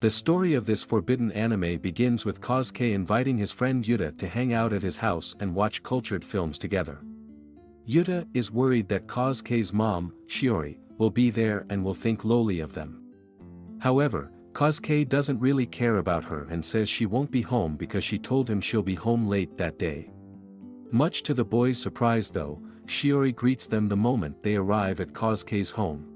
The story of this forbidden anime begins with Kosuke inviting his friend Yuta to hang out at his house and watch cultured films together. Yuta is worried that Kosuke's mom, Shiori, will be there and will think lowly of them. However, Kosuke doesn't really care about her and says she won't be home because she told him she'll be home late that day. Much to the boys' surprise though, Shiori greets them the moment they arrive at Kosuke's home.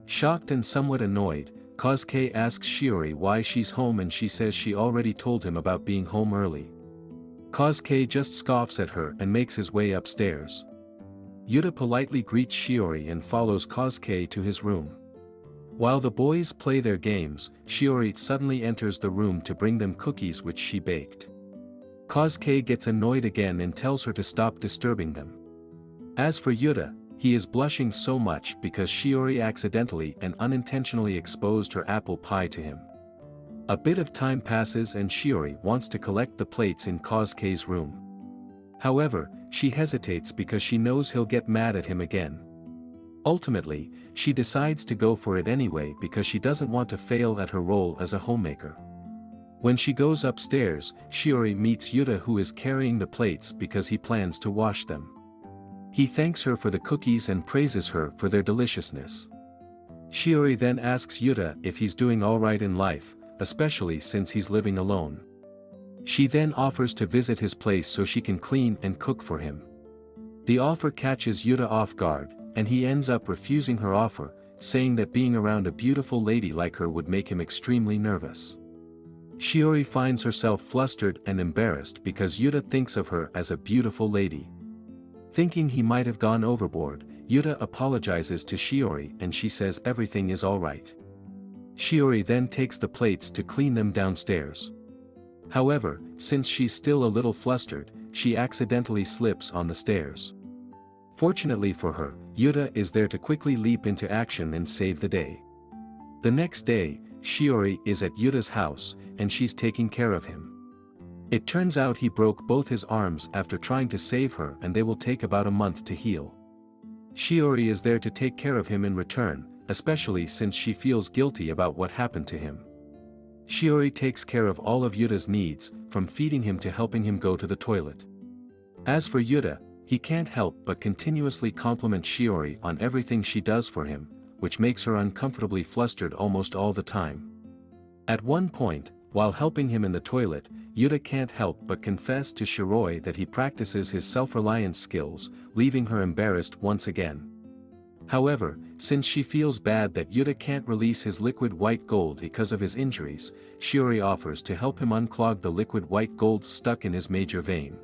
Shocked and somewhat annoyed, Kosuke asks Shiori why she's home and she says she already told him about being home early. Kosuke just scoffs at her and makes his way upstairs. Yuta politely greets Shiori and follows Kosuke to his room. While the boys play their games, Shiori suddenly enters the room to bring them cookies which she baked. Kosuke gets annoyed again and tells her to stop disturbing them. As for Yuta, he is blushing so much because Shiori accidentally and unintentionally exposed her apple pie to him. A bit of time passes and Shiori wants to collect the plates in Kosuke's room. However, she hesitates because she knows he'll get mad at him again. Ultimately, she decides to go for it anyway because she doesn't want to fail at her role as a homemaker. When she goes upstairs, Shiori meets Yuta who is carrying the plates because he plans to wash them. He thanks her for the cookies and praises her for their deliciousness. Shiori then asks Yuta if he's doing alright in life, especially since he's living alone. She then offers to visit his place so she can clean and cook for him. The offer catches Yuta off guard, and he ends up refusing her offer, saying that being around a beautiful lady like her would make him extremely nervous. Shiori finds herself flustered and embarrassed because Yuta thinks of her as a beautiful lady. Thinking he might have gone overboard, Yuta apologizes to Shiori and she says everything is alright. Shiori then takes the plates to clean them downstairs. However, since she's still a little flustered, she accidentally slips on the stairs. Fortunately for her, Yuta is there to quickly leap into action and save the day. The next day, Shiori is at Yuta's house, and she's taking care of him. It turns out he broke both his arms after trying to save her and they will take about a month to heal. Shiori is there to take care of him in return, especially since she feels guilty about what happened to him. Shiori takes care of all of Yuta's needs, from feeding him to helping him go to the toilet. As for Yuta, he can't help but continuously compliment Shiori on everything she does for him, which makes her uncomfortably flustered almost all the time. At one point, while helping him in the toilet, Yuta can't help but confess to Shiori that he practices his self-reliance skills, leaving her embarrassed once again. However, since she feels bad that Yuta can't release his liquid white gold because of his injuries, Shiori offers to help him unclog the liquid white gold stuck in his major vein.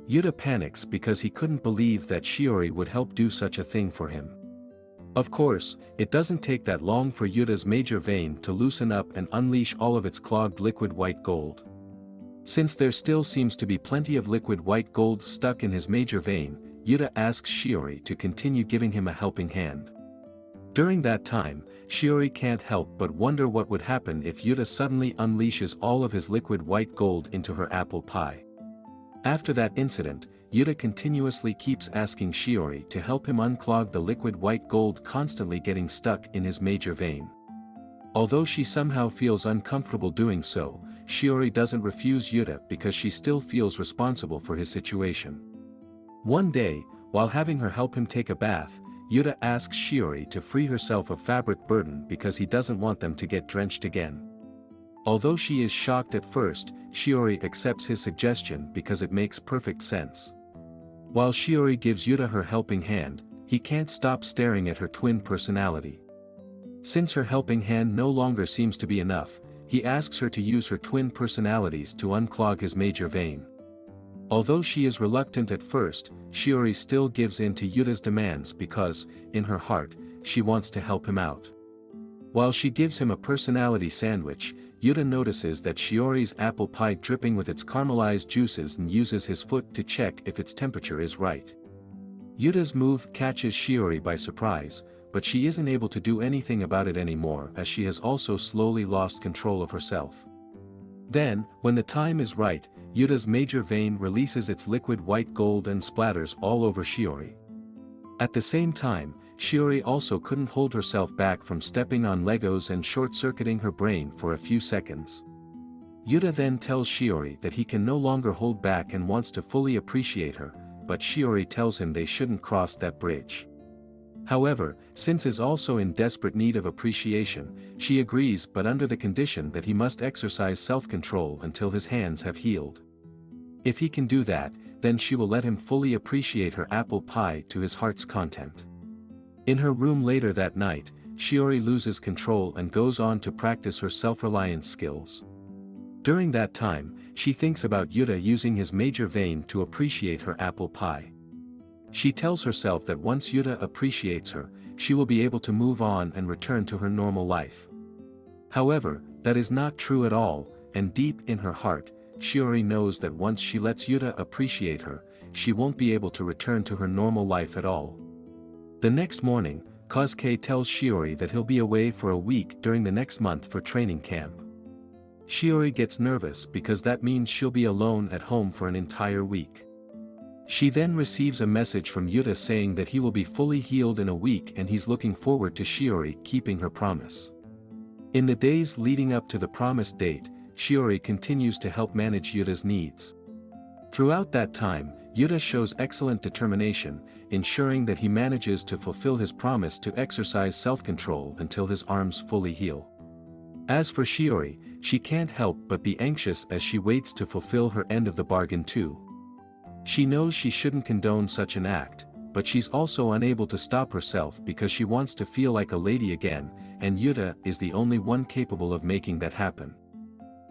Yuta panics because he couldn't believe that Shiori would help do such a thing for him. Of course, it doesn't take that long for Yuta's major vein to loosen up and unleash all of its clogged liquid white gold. Since there still seems to be plenty of liquid white gold stuck in his major vein, Yuta asks Shiori to continue giving him a helping hand. During that time, Shiori can't help but wonder what would happen if Yuta suddenly unleashes all of his liquid white gold into her apple pie. After that incident, Yuta continuously keeps asking Shiori to help him unclog the liquid white gold constantly getting stuck in his major vein. Although she somehow feels uncomfortable doing so, Shiori doesn't refuse Yuta because she still feels responsible for his situation. One day, while having her help him take a bath, Yuta asks Shiori to free herself of fabric burden because he doesn't want them to get drenched again. Although she is shocked at first, Shiori accepts his suggestion because it makes perfect sense. While Shiori gives Yuta her helping hand, he can't stop staring at her twin personality. Since her helping hand no longer seems to be enough, he asks her to use her twin personalities to unclog his major vein. Although she is reluctant at first, Shiori still gives in to Yuta's demands because, in her heart, she wants to help him out. While she gives him a personality sandwich, Yuta notices that Shiori's apple pie dripping with its caramelized juices and uses his foot to check if its temperature is right. Yuta's move catches Shiori by surprise, but she isn't able to do anything about it anymore as she has also slowly lost control of herself. Then, when the time is right, Yuta's major vein releases its liquid white gold and splatters all over Shiori. At the same time, Shiori also couldn't hold herself back from stepping on Legos and short-circuiting her brain for a few seconds. Yuta then tells Shiori that he can no longer hold back and wants to fully appreciate her, but Shiori tells him they shouldn't cross that bridge. However, since is also in desperate need of appreciation, she agrees but under the condition that he must exercise self-control until his hands have healed. If he can do that, then she will let him fully appreciate her apple pie to his heart's content. In her room later that night, Shiori loses control and goes on to practice her self-reliance skills. During that time, she thinks about Yuta using his major vein to appreciate her apple pie. She tells herself that once Yuta appreciates her, she will be able to move on and return to her normal life. However, that is not true at all, and deep in her heart, Shiori knows that once she lets Yuta appreciate her, she won't be able to return to her normal life at all. The next morning, Kosuke tells Shiori that he'll be away for a week during the next month for training camp. Shiori gets nervous because that means she'll be alone at home for an entire week. She then receives a message from Yuta saying that he will be fully healed in a week and he's looking forward to Shiori keeping her promise. In the days leading up to the promised date, Shiori continues to help manage Yuta's needs. Throughout that time, Yuta shows excellent determination, ensuring that he manages to fulfill his promise to exercise self-control until his arms fully heal. As for Shiori, she can't help but be anxious as she waits to fulfill her end of the bargain too. She knows she shouldn't condone such an act, but she's also unable to stop herself because she wants to feel like a lady again, and Yuta is the only one capable of making that happen.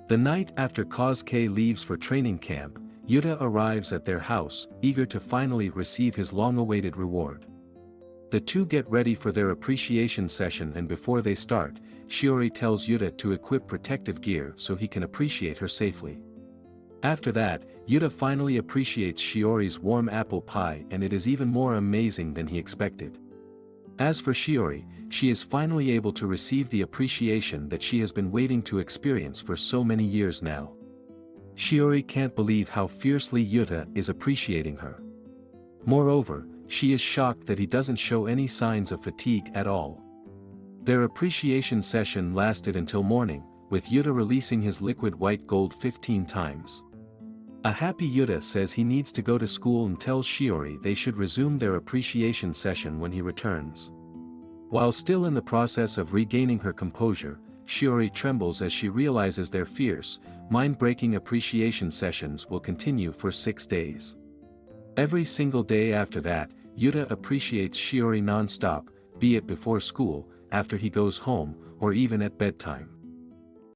The night after Kosuke leaves for training camp, Yuta arrives at their house, eager to finally receive his long-awaited reward. The two get ready for their appreciation session, and before they start, Shiori tells Yuta to equip protective gear so he can appreciate her safely. After that, Yuta finally appreciates Shiori's warm apple pie, and it is even more amazing than he expected. As for Shiori, she is finally able to receive the appreciation that she has been waiting to experience for so many years now. Shiori can't believe how fiercely Yuta is appreciating her. Moreover, she is shocked that he doesn't show any signs of fatigue at all. Their appreciation session lasted until morning, with Yuta releasing his liquid white gold 15 times. A happy Yuta says he needs to go to school and tells Shiori they should resume their appreciation session when he returns. While still in the process of regaining her composure, Shiori trembles as she realizes their fierce, mind-breaking appreciation sessions will continue for 6 days. Every single day after that, Yuta appreciates Shiori non-stop, be it before school, after he goes home, or even at bedtime.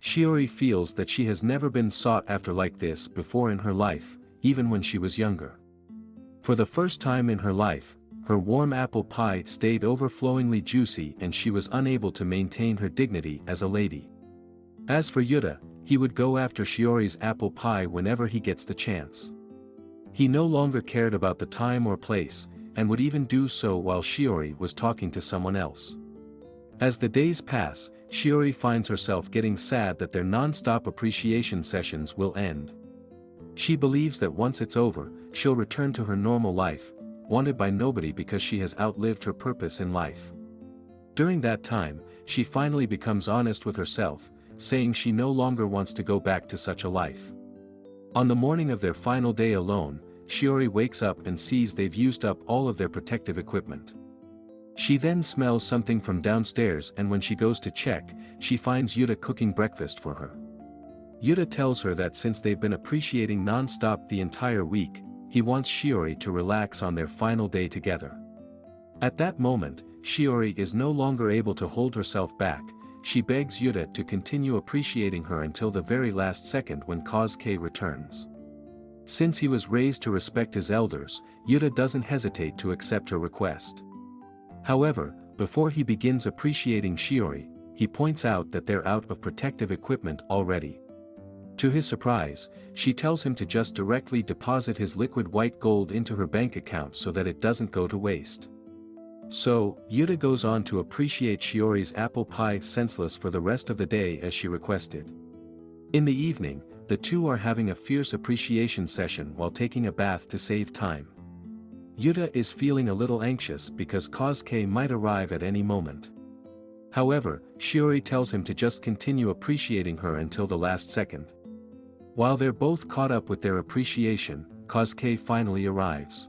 Shiori feels that she has never been sought after like this before in her life, even when she was younger. For the first time in her life, her warm apple pie stayed overflowingly juicy and she was unable to maintain her dignity as a lady. As for Yuta, he would go after Shiori's apple pie whenever he gets the chance. He no longer cared about the time or place, and would even do so while Shiori was talking to someone else. As the days pass, Shiori finds herself getting sad that their non-stop appreciation sessions will end. She believes that once it's over, she'll return to her normal life, wanted by nobody because she has outlived her purpose in life. During that time, she finally becomes honest with herself, saying she no longer wants to go back to such a life. On the morning of their final day alone, Shiori wakes up and sees they've used up all of their protective equipment. She then smells something from downstairs, and when she goes to check, she finds Yuta cooking breakfast for her. Yuta tells her that since they've been appreciating non-stop the entire week, he wants Shiori to relax on their final day together. At that moment, Shiori is no longer able to hold herself back. She begs Yuta to continue appreciating her until the very last second when Kosuke returns. Since he was raised to respect his elders, Yuta doesn't hesitate to accept her request. However, before he begins appreciating Shiori, he points out that they're out of protective equipment already. To his surprise, she tells him to just directly deposit his liquid white gold into her bank account so that it doesn't go to waste. So, Yuta goes on to appreciate Shiori's apple pie senseless for the rest of the day as she requested. In the evening, the two are having a fierce appreciation session while taking a bath to save time. Yuta is feeling a little anxious because Kosuke might arrive at any moment. However, Shiori tells him to just continue appreciating her until the last second. While they're both caught up with their appreciation, Kosuke finally arrives.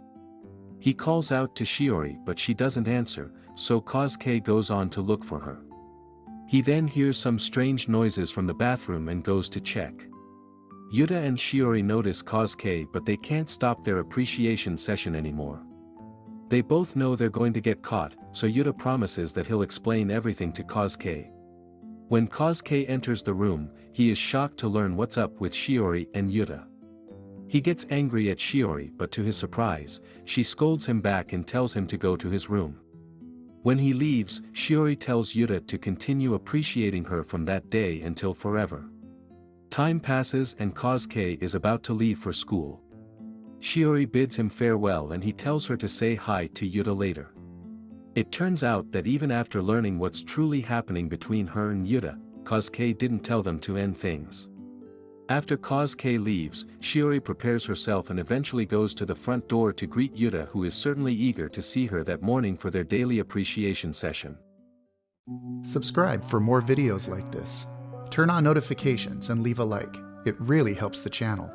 He calls out to Shiori but she doesn't answer, so Kosuke goes on to look for her. He then hears some strange noises from the bathroom and goes to check. Yuta and Shiori notice Kosuke but they can't stop their appreciation session anymore. They both know they're going to get caught, so Yuta promises that he'll explain everything to Kosuke. When Kosuke enters the room, he is shocked to learn what's up with Shiori and Yuta. He gets angry at Shiori but to his surprise, she scolds him back and tells him to go to his room. When he leaves, Shiori tells Yuta to continue appreciating her from that day until forever. Time passes and Kosuke is about to leave for school. Shiori bids him farewell and he tells her to say hi to Yuta later. It turns out that even after learning what's truly happening between her and Yuta, Kosuke didn't tell them to end things. After Kosuke leaves, Shiori prepares herself and eventually goes to the front door to greet Yuta, who is certainly eager to see her that morning for their daily appreciation session. Subscribe for more videos like this. Turn on notifications and leave a like. It really helps the channel.